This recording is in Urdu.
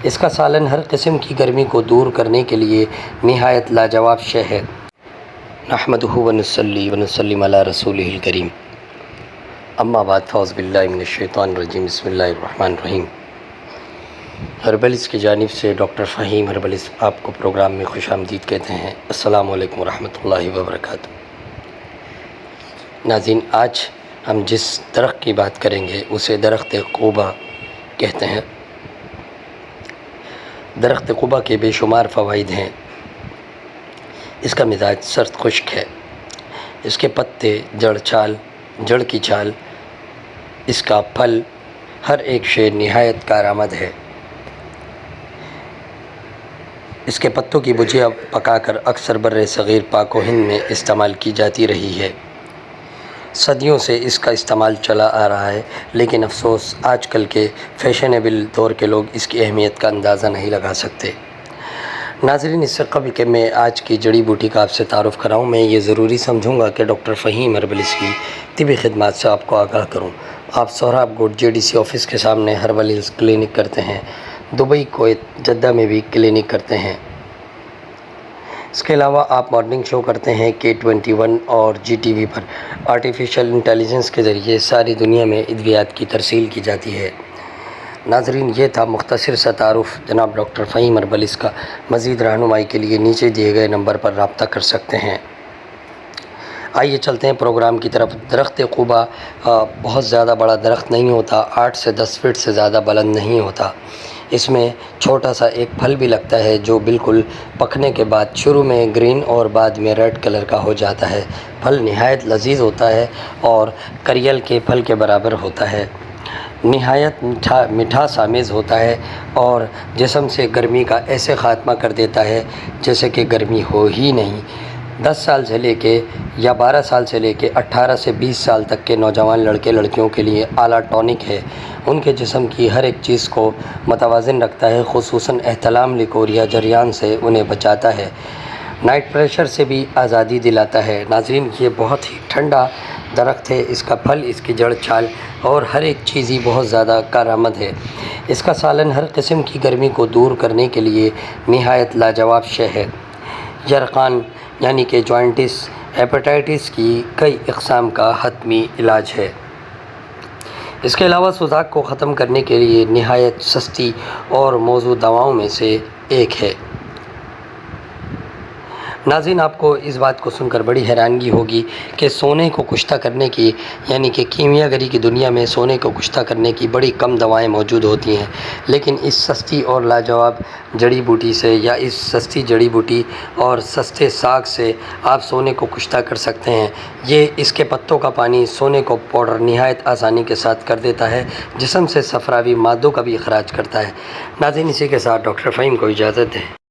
اس کا سالن ہر قسم کی گرمی کو دور کرنے کے لیے نہایت لاجواب شے ہے۔ نحمدہ ونصلی ونسلم علی رسولہ الکریم، اما بعد فاعوذ باللہ من الشیطان الرجیم، بسم اللہ الرحمن الرحیم۔ ہربلس کی جانب سے ڈاکٹر فہیم ہربلس آپ کو پروگرام میں خوش آمدید کہتے ہیں۔ السلام علیکم ورحمۃ اللہ وبرکاتہ۔ ناظرین، آج ہم جس درخت کی بات کریں گے اسے درخت قوبا کہتے ہیں۔ درخت قوبا کے بے شمار فوائد ہیں۔ اس کا مزاج سرد خشک ہے۔ اس کے پتے، جڑ کی چھال، اس کا پھل، ہر ایک شے نہایت کارآمد ہے۔ اس کے پتوں کی بجیا پکا کر اکثر بر صغیر پاک و ہند میں استعمال کی جاتی رہی ہے۔ صدیوں سے اس کا استعمال چلا آ رہا ہے، لیکن افسوس آج کل کے فیشنیبل دور کے لوگ اس کی اہمیت کا اندازہ نہیں لگا سکتے۔ ناظرین، اس سے قبل کہ میں آج کی جڑی بوٹی کا آپ سے تعارف کراؤں، میں یہ ضروری سمجھوں گا کہ ڈاکٹر فہیم ہربلس کی طبی خدمات سے آپ کو آگاہ کروں۔ آپ سہراب گوٹ JDC آفس کے سامنے ہربلس کلینک کرتے ہیں۔ دبئی، کویت، جدہ میں بھی کلینک کرتے ہیں۔ اس کے علاوہ آپ مارننگ شو کرتے ہیں K21 اور GTV پر۔ آرٹیفیشل انٹیلیجنس کے ذریعے ساری دنیا میں ادویات کی ترسیل کی جاتی ہے۔ ناظرین، یہ تھا مختصر سا تعارف جناب ڈاکٹر فہیم ہربلس کا۔ مزید رہنمائی کے لیے نیچے دیے گئے نمبر پر رابطہ کر سکتے ہیں۔ آئیے چلتے ہیں پروگرام کی طرف۔ درخت قوبا بہت زیادہ بڑا درخت نہیں ہوتا، 8 سے 10 فٹ سے زیادہ بلند نہیں ہوتا۔ اس میں چھوٹا سا ایک پھل بھی لگتا ہے جو بالکل پکنے کے بعد شروع میں گرین اور بعد میں ریڈ کلر کا ہو جاتا ہے۔ پھل نہایت لذیذ ہوتا ہے اور کریل کے پھل کے برابر ہوتا ہے۔ نہایت مٹھاس آمیز ہوتا ہے اور جسم سے گرمی کا ایسے خاتمہ کر دیتا ہے جیسے کہ گرمی ہو ہی نہیں۔ 10 سال سے لے کے یا 12 سال سے لے کے 18 سے 20 سال تک کے نوجوان لڑکے لڑکیوں کے لیے اعلیٰ ٹونک ہے۔ ان کے جسم کی ہر ایک چیز کو متوازن رکھتا ہے، خصوصاً احتلام لیکوریا جریان سے انہیں بچاتا ہے، نائٹ پریشر سے بھی آزادی دلاتا ہے۔ ناظرین، یہ بہت ہی ٹھنڈا درخت ہے۔ اس کا پھل، اس کی جڑ چھال اور ہر ایک چیز ہی بہت زیادہ کارآمد ہے۔ اس کا سالن ہر قسم کی گرمی کو دور کرنے کے لیے نہایت لاجواب شے ہے۔ یرقان یعنی کہ جوائنٹس، ہیپاٹائٹس کی کئی اقسام کا حتمی علاج ہے۔ اس کے علاوہ سوزاک کو ختم کرنے کے لیے نہایت سستی اور موزوں دواؤں میں سے ایک ہے۔ ناظرین، آپ کو اس بات کو سن کر بڑی حیرانگی ہوگی کہ سونے کو کشتہ کرنے کی یعنی کہ کیمیا گری کی دنیا میں سونے کو کشتہ کرنے کی بڑی کم دوائیں موجود ہوتی ہیں، لیکن اس سستی اور لاجواب جڑی بوٹی سے یا اس سستی جڑی بوٹی اور سستے ساگ سے آپ سونے کو کشتہ کر سکتے ہیں۔ یہ اس کے پتوں کا پانی سونے کو پاؤڈر نہایت آسانی کے ساتھ کر دیتا ہے، جسم سے صفراوی مادوں کا بھی اخراج کرتا ہے۔ ناظرین، اسی کے ساتھ ڈاکٹر فہیم کو اجازت دیں۔